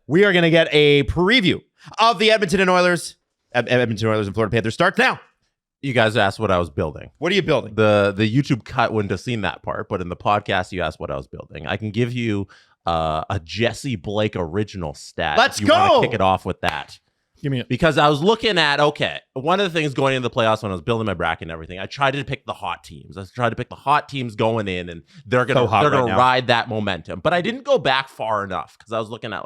we are going to get a preview of the Edmonton Oilers and Florida Panthers. Starts now. You guys asked what I was building. What are you building? The YouTube cut wouldn't have seen that part, but in the podcast, you asked what I was building. I can give you a Jesse Blake original stat. Let's if you go. want to kick it off with that. Give me it. Because I was looking at, one of the things going into the playoffs when I was building my bracket and everything, I tried to pick the hot teams. I tried to pick the hot teams going in, and they're gonna ride that momentum. But I didn't go back far enough because I was looking at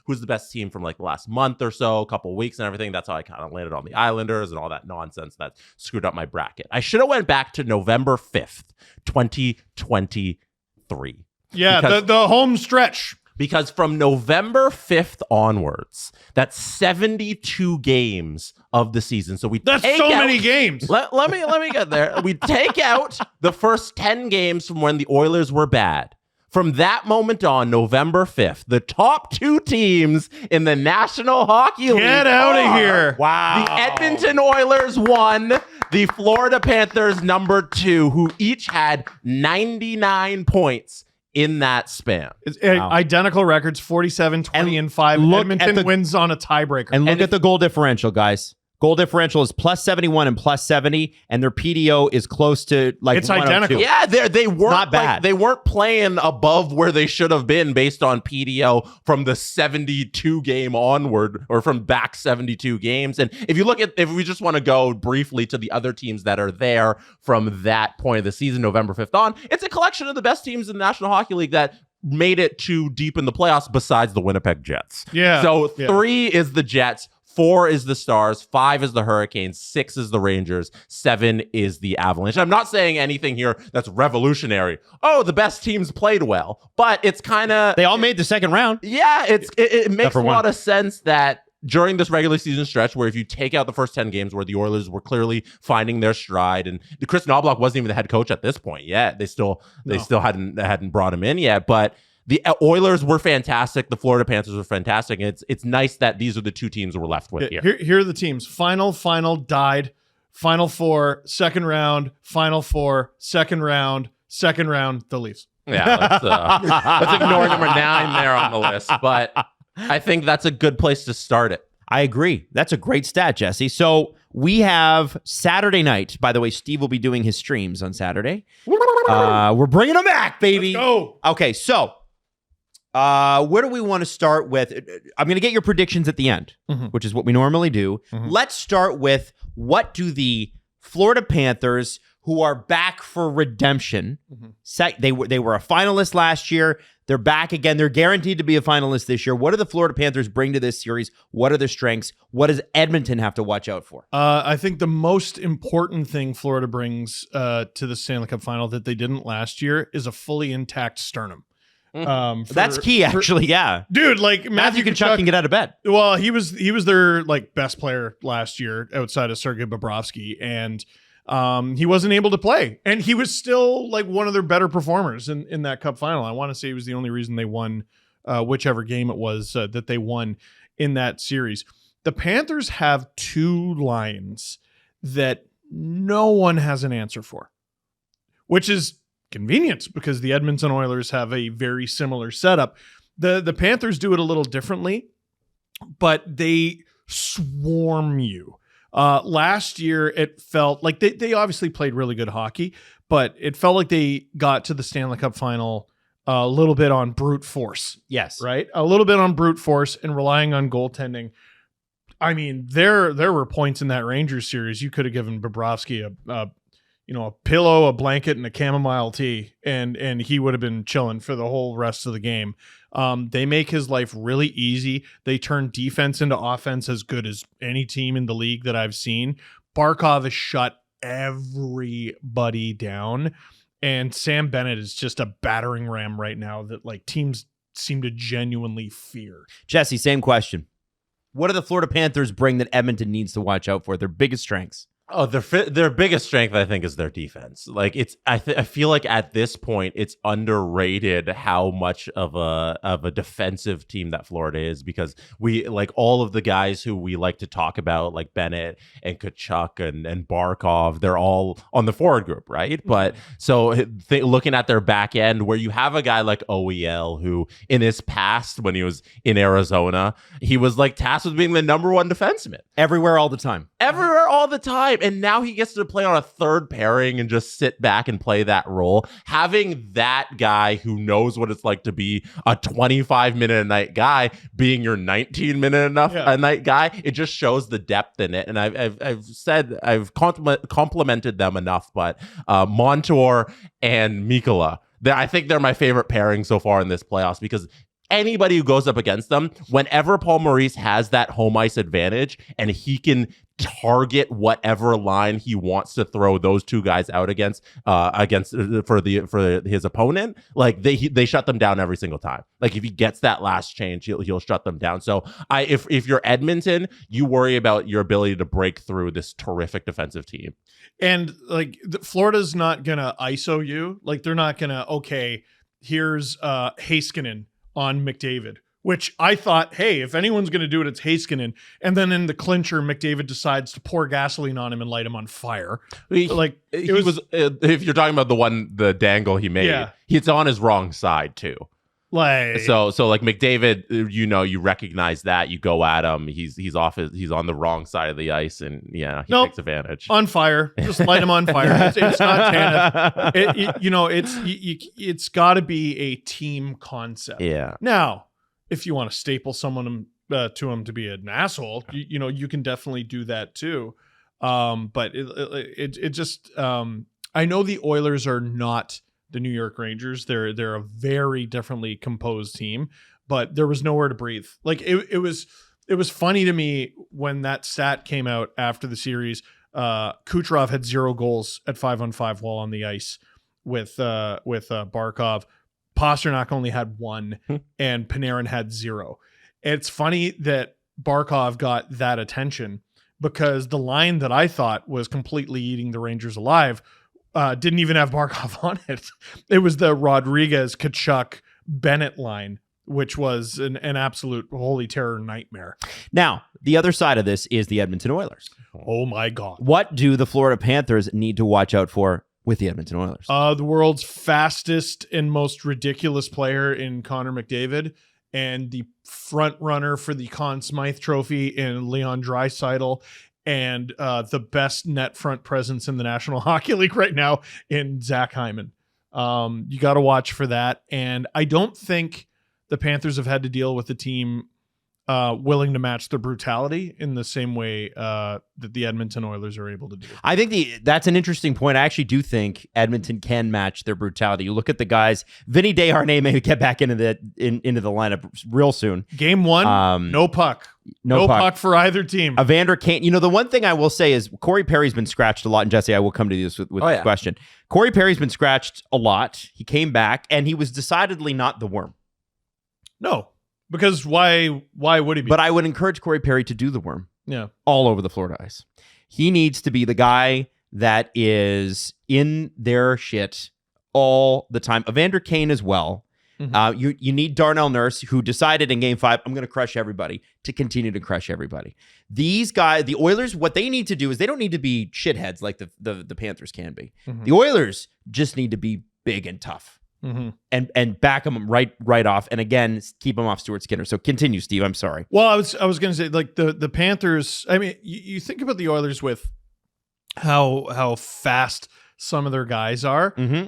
who's the best team from the last month or so, a couple of weeks and everything. That's how I kind of landed on the Islanders and all that nonsense that screwed up my bracket. I should have went back to November 5th, 2023. Yeah, the home stretch. Because from November 5th onwards, that's 72 games of the season. So that's so many games. Let me get there. We take out the first 10 games from when the Oilers were bad. From that moment on, November 5th, the top two teams in the National Hockey League. Get out of here. Wow. The Edmonton Oilers 1, the Florida Panthers number 2, who each had 99 points in that span. Identical records, 47, 20, and 5. Edmonton wins on a tiebreaker. And look at the goal differential, guys. Goal differential is plus 71 and plus 70, and their PDO is close to it's identical. Yeah, they weren't not bad. They weren't playing above where they should have been based on PDO from the 72 game onward, or from back 72 games. And if we just want to go briefly to the other teams that are there from that point of the season, November 5th on, it's a collection of the best teams in the National Hockey League that made it too deep in the playoffs besides the Winnipeg Jets. Yeah. So 3 is the Jets, 4 is the Stars, 5 is the Hurricanes, 6 is the Rangers, 7 is the Avalanche. I'm not saying anything here that's revolutionary. Oh, the best teams played well, but it's kind of... They all made the second round. Yeah, it makes a lot of sense that during this regular season stretch, where if you take out the first 10 games where the Oilers were clearly finding their stride, and Chris Knobloch wasn't even the head coach at this point yet. They still hadn't brought him in yet, but the Oilers were fantastic. The Florida Panthers were fantastic. And it's nice that these are the two teams we're left with here. Here are the teams. Final, died. Final 4, second round. Final 4, second round. Second round, the Leafs. Yeah, let's ignore number 9 there on the list. But I think that's a good place to start it. I agree. That's a great stat, Jesse. So we have Saturday night. By the way, Steve will be doing his streams on Saturday. We're bringing them back, baby. Let's go. Okay, so... where do we want to start with? I'm going to get your predictions at the end, which is what we normally do. Let's start with, what do the Florida Panthers, who are back for redemption, they were a finalist last year. They're back again. They're guaranteed to be a finalist this year. What do the Florida Panthers bring to this series? What are their strengths? What does Edmonton have to watch out for? I think the most important thing Florida brings to the Stanley Cup Final that they didn't last year is a fully intact sternum. That's key, actually. Yeah, dude. Like Matthew Tkachuk can get out of bed. Well, he was their best player last year outside of Sergei Bobrovsky, and he wasn't able to play, and he was still one of their better performers in that Cup Final. I want to say he was the only reason they won whichever game it was that they won in that series. The Panthers have 2 lines that no one has an answer for, which is convenience, because the Edmonton Oilers have a very similar setup. The Panthers do it a little differently, but they swarm you. Last year, it felt like they obviously played really good hockey, but it felt like they got to the Stanley Cup Final a little bit on brute force. Yes. Right? A little bit on brute force and relying on goaltending. I mean, there were points in that Rangers series you could have given Bobrovsky a pillow, a blanket, and a chamomile tea, and he would have been chilling for the whole rest of the game. They make his life really easy. They turn defense into offense as good as any team in the league that I've seen. Barkov has shut everybody down, and Sam Bennett is just a battering ram right now that teams seem to genuinely fear. Jesse, same question. What do the Florida Panthers bring that Edmonton needs to watch out for? Their biggest strengths? Oh, their biggest strength, I think, is their defense. Like I feel like at this point, it's underrated how much of a defensive team that Florida is, because we like all of the guys who we like to talk about, like Bennett and Tkachuk and Barkov. They're all on the forward group, right? But so looking at their back end, where you have a guy like OEL, who in his past when he was in Arizona, he was like tasked with being the number one defenseman everywhere all the time. And now he gets to play on a third pairing and just sit back and play that role. Having that guy who knows what it's like to be a 25-minute-a-night guy being your 19-minute a night guy, it just shows the depth in it. And I've complimented them enough, but Montour and Mikkola, I think they're my favorite pairing so far in this playoffs, because anybody who goes up against them, whenever Paul Maurice has that home ice advantage and he can target whatever line he wants to throw those two guys out against for his opponent, like they shut them down every single time. Like if he gets that last change, he'll shut them down. So if you're Edmonton, you worry about your ability to break through this terrific defensive team. And like Florida's not gonna ISO you. Like they're not gonna, okay, here's Heiskanen on McDavid, which I thought, hey, if anyone's going to do it, it's Heiskanen. And then in the clincher, McDavid decides to pour gasoline on him and light him on fire. Like it was if you're talking about the dangle he made, it's on his wrong side too. Like so like McDavid, you recognize that, you go at him, he's on the wrong side of the ice, and he takes advantage. On fire, just light him on fire. It's not Tanev. It's got to be a team concept. Yeah. Now, if you want to staple someone to him to be an asshole, you can definitely do that too. But it just I know the Oilers are not the New York Rangers. They're a very differently composed team, but there was nowhere to breathe. Like it was funny to me when that stat came out after the series. Kucherov had 0 goals at 5-on-5 while on the ice with Barkov. Pasternak only had 1 and Panarin had 0. It's funny that Barkov got that attention, because the line that I thought was completely eating the Rangers alive didn't even have Barkov on it. It was the Rodriguez, Tkachuk, Bennett line, which was an absolute holy terror nightmare. Now, the other side of this is the Edmonton Oilers. Oh my God. What do the Florida Panthers need to watch out for with the Edmonton Oilers? The world's fastest and most ridiculous player in Connor McDavid, and the front runner for the Conn Smythe Trophy in Leon Draisaitl, and the best net front presence in the National Hockey League right now in Zach Hyman. You got to watch for that. And I don't think the Panthers have had to deal with the team willing to match their brutality in the same way that the Edmonton Oilers are able to do. I think that's an interesting point. I actually do think Edmonton can match their brutality. You look at the guys. Vinny Desharnais may get back into the lineup real soon. Game 1, no puck. No puck for either team. Evander Kane. The one thing I will say is Corey Perry's been scratched a lot. And Jesse, I will come to this with this question. Corey Perry's been scratched a lot. He came back, and he was decidedly not the worm. No. Because why would he be? But I would encourage Corey Perry to do the worm. Yeah. All over the Florida ice. He needs to be the guy that is in their shit all the time. Evander Kane as well. Mm-hmm. You need Darnell Nurse, who decided in Game 5, I'm going to crush everybody, to continue to crush everybody. These guys, the Oilers, what they need to do is they don't need to be shitheads like the Panthers can be. Mm-hmm. The Oilers just need to be big and tough. Mm-hmm. And back them right off, and again keep them off Stuart Skinner. So continue, Steve. I'm sorry. Well, I was going to say, like the Panthers. I mean, you think about the Oilers with how fast some of their guys are. Mm-hmm.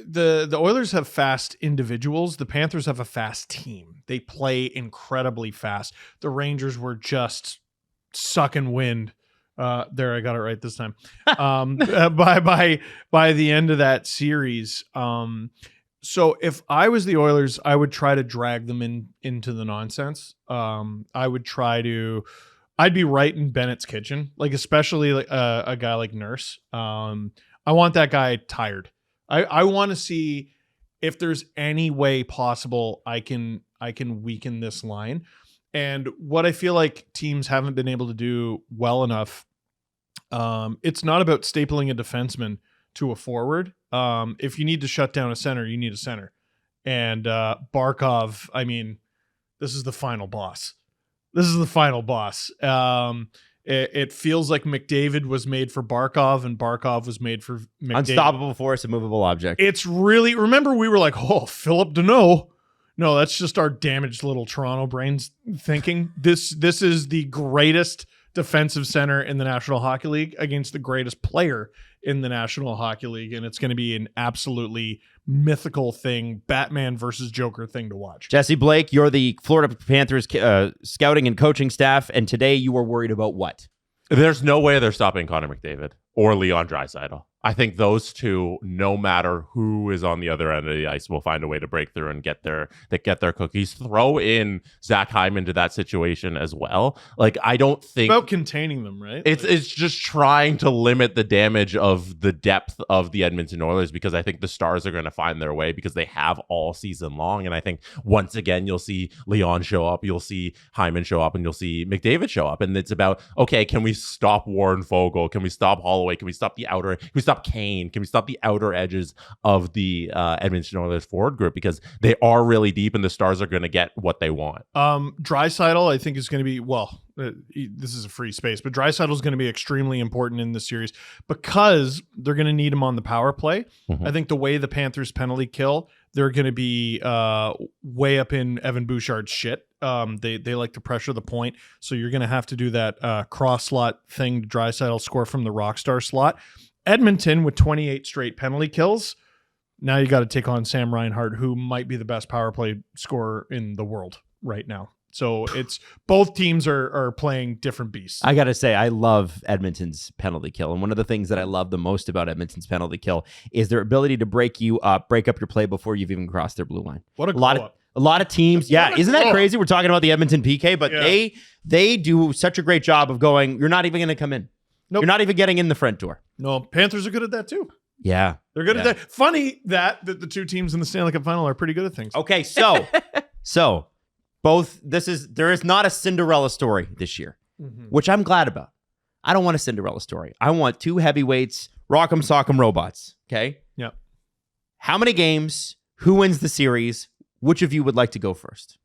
The Oilers have fast individuals. The Panthers have a fast team. They play incredibly fast. The Rangers were just sucking wind. There, I got it right this time. By the end of that series. So if I was the Oilers, I would try to drag them into the nonsense. I'd be right in Bennett's kitchen, like especially like a guy like Nurse. I want that guy tired. I want to see if there's any way possible I can weaken this line. And what I feel like teams haven't been able to do well enough It's not about stapling a defenseman to a forward. If you need to shut down a center, you need a center. And Barkov, I mean, this is the final boss. It feels like McDavid was made for Barkov and Barkov was made for McDavid. Unstoppable force, immovable object. It's really, remember we were like, oh, Philip Deneau. No, that's just our damaged little Toronto brains thinking. This is the greatest defensive center in the National Hockey League against the greatest player in the National Hockey League, and it's going to be an absolutely mythical thing, Batman versus Joker thing to watch. Jesse Blake, you're the Florida Panthers scouting and coaching staff, and today you were worried about what? There's no way they're stopping Connor McDavid or Leon Draisaitl. I think those two, no matter who is on the other end of the ice, will find a way to break through and get their cookies. Throw in Zach Hyman to that situation as well. Like, I don't think about containing them, right? It's just trying to limit the damage of the depth of the Edmonton Oilers, because I think the Stars are going to find their way because they have all season long. And I think once again, you'll see Leon show up, you'll see Hyman show up, and you'll see McDavid show up. And it's about, okay, can we stop Warren Fogle? Can we stop Holloway? Can we stop the outer? Can we stop Kane? Can we stop the outer edges of the Edmonton Oilers forward group, because they are really deep and the Stars are going to get what they want. Draisaitl, I think, is going to be, this is a free space, but Draisaitl is going to be extremely important in this series because they're going to need him on the power play. I think the way the Panthers penalty kill, they're going to be way up in Evan Bouchard's shit. They like to pressure the point, so you're going to have to do that cross slot thing to Draisaitl score from the Rockstar slot. Edmonton with 28 straight penalty kills. Now you got to take on Sam Reinhart, who might be the best power play scorer in the world right now. So it's both teams are playing different beasts. I got to say, I love Edmonton's penalty kill. And one of the things that I love the most about Edmonton's penalty kill is their ability to break up your play before you've even crossed their blue line. What a lot of teams. Yeah. Isn't that crazy? We're talking about the Edmonton PK, but they do such a great job of going, you're not even going to come in. Nope. You're not even getting in the front door. No, Panthers are good at that too. Yeah. They're good at that. Funny that the two teams in the Stanley Cup Final are pretty good at things. Okay, so there is not a Cinderella story this year, which I'm glad about. I don't want a Cinderella story. I want two heavyweights, rock'em sock'em robots. Okay? Yeah. How many games? Who wins the series? Which of you would like to go first?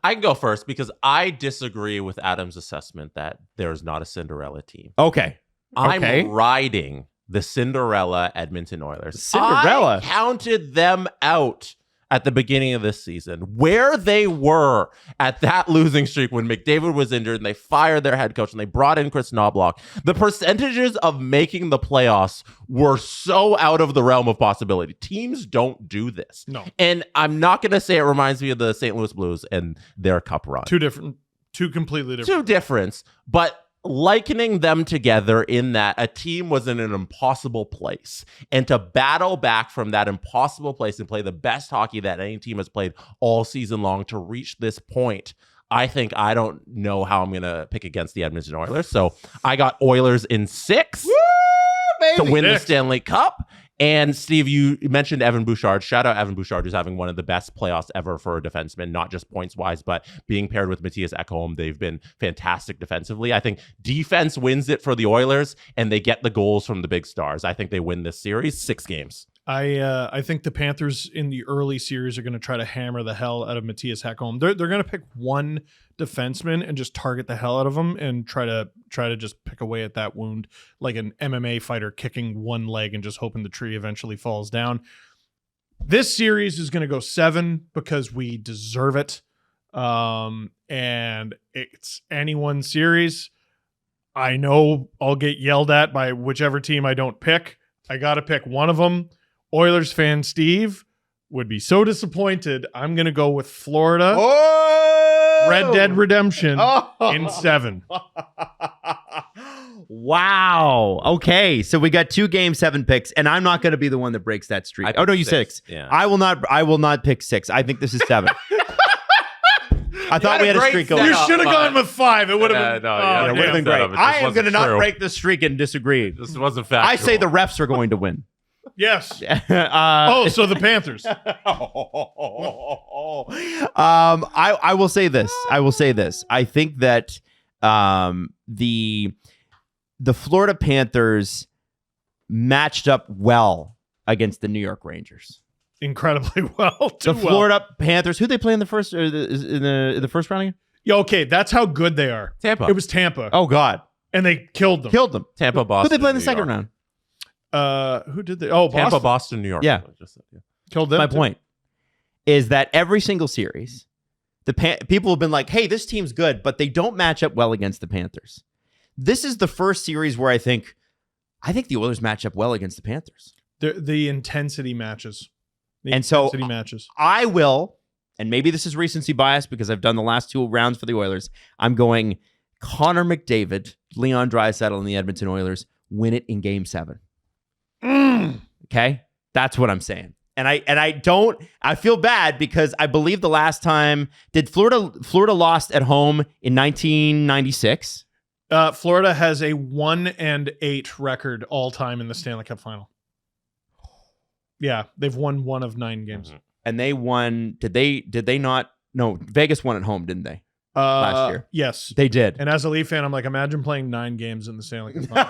I can go first because I disagree with Adam's assessment that there is not a Cinderella team. Okay. I'm riding the Cinderella Edmonton Oilers. Cinderella? I counted them out at the beginning of this season, where they were at that losing streak when McDavid was injured and they fired their head coach and they brought in Chris Knobloch. The percentages of making the playoffs were so out of the realm of possibility. Teams don't do this. No. And I'm not going to say it reminds me of the St. Louis Blues and their cup run. Two completely different. Two difference, but likening them together in that a team was in an impossible place, and to battle back from that impossible place and play the best hockey that any team has played all season long to reach this point. I don't know how I'm going to pick against the Edmonton Oilers. So I got Oilers in 6 to win the Stanley Cup. And Steve, you mentioned Evan Bouchard. Shout out Evan Bouchard, who's having one of the best playoffs ever for a defenseman, not just points wise, but being paired with Matthias Ekholm. They've been fantastic defensively. I think defense wins it for the Oilers, and they get the goals from the big stars. I think they win this series 6 games. I think the Panthers in the early series are going to try to hammer the hell out of Matthias Ekholm. They're going to pick one defenseman and just target the hell out of him and try to just pick away at that wound like an MMA fighter kicking one leg and just hoping the tree eventually falls down. This series is going to go 7 because we deserve it. And it's anyone's series. I know I'll get yelled at by whichever team I don't pick. I got to pick one of them. Oilers fan Steve would be so disappointed. I'm going to go with Florida. Oh! Red Dead Redemption in 7. Wow. Okay, so we got 2 Game 7 picks, and I'm not going to be the one that breaks that streak. Oh no, you 6. Yeah. I will not pick 6. I think this is 7. I thought we had a streak going. You should have gone with 5. It would have been. It would have been great. I am going to not break the streak and disagree. This wasn't factual. I say the refs are going to win. Yes. So the Panthers. I will say this. I think that the the Florida Panthers matched up well against the New York Rangers. Incredibly well. The Florida Panthers, who they play in the first in the first round again? Yeah, okay, that's how good they are. Tampa. It was Tampa. Oh God, and they killed them. Tampa, Boston. Who they play in the New second York. round? Who did they? Oh, Boston. Tampa, Boston, New York. Yeah. Killed them. My point is that every single series, people have been like, "Hey, this team's good," but they don't match up well against the Panthers. This is the first series where I think the Oilers match up well against the Panthers. The intensity matches. Matches. I will, and maybe this is recency bias because I've done the last 2 rounds for the Oilers. I'm going Connor McDavid, Leon Draisaitl, and the Edmonton Oilers win it in Game 7. Okay, that's what I'm saying. And I feel bad because I believe the last time Florida lost at home in 1996. Florida has a 1-8 record all time in the Stanley Cup Final. Yeah, they've won 1 of 9 games. And they won. Did they not? No, Vegas won at home, didn't they? Last year. Yes. They did. And as a Leaf fan, I'm like, imagine playing 9 games in the Stanley Cup Final.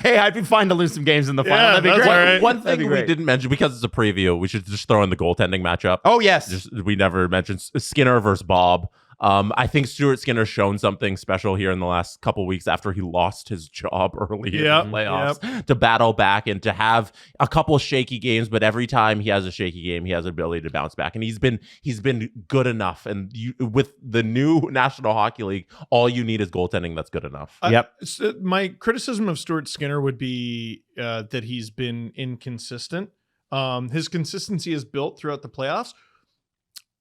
Hey, I'd be fine to lose some games in the final. Yeah, That'd be that's great. all right. One thing we didn't mention, because it's a preview, we should just throw in the goaltending matchup. Oh, yes. We never mentioned Skinner versus Bob. I think Stuart Skinner's shown something special here in the last couple weeks after he lost his job early in the playoffs to battle back and to have a couple shaky games, but every time he has a shaky game, he has the ability to bounce back, and he's been good enough. And with the new National Hockey League, all you need is goaltending that's good enough. My criticism of Stuart Skinner would be that he's been inconsistent. His consistency is built throughout the playoffs.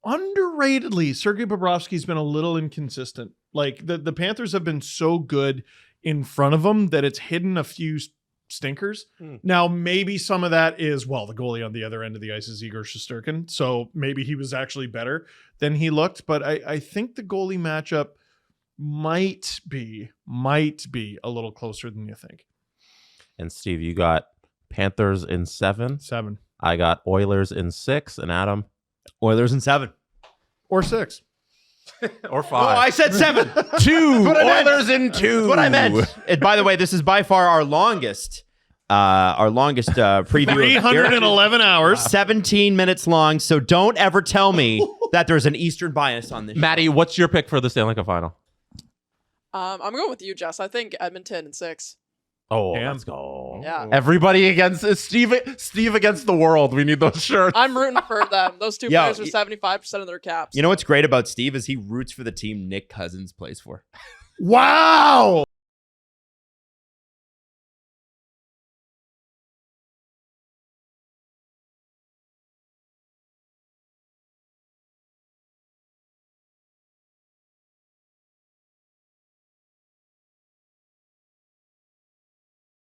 Underratedly, Sergei Bobrovsky's been a little inconsistent. Like the Panthers have been so good in front of them that it's hidden a few stinkers. Now, maybe some of that is, the goalie on the other end of the ice is Igor Shesterkin, so maybe he was actually better than he looked. But I think the goalie matchup might be a little closer than you think. And Steve, you got Panthers in 7. I got Oilers in 6, and Adam. Oilers in 7. Or 6. Or 5. Oh, I said 7. 2. Oilers in 2. That's what I meant. And by the way, this is by far our longest preview. 311 hours. 17 minutes long. So don't ever tell me that there's an Eastern bias on this show. Maddie, what's your pick for the Stanley Cup Final? I'm going with you, Jess. I think Edmonton in 6. Oh, Damn. let's go. Yeah. Everybody against Steve against the world. We need those shirts. I'm rooting for them. Those two players are 75% of their caps. You know what's great about Steve is he roots for the team Nick Cousins plays for. Wow.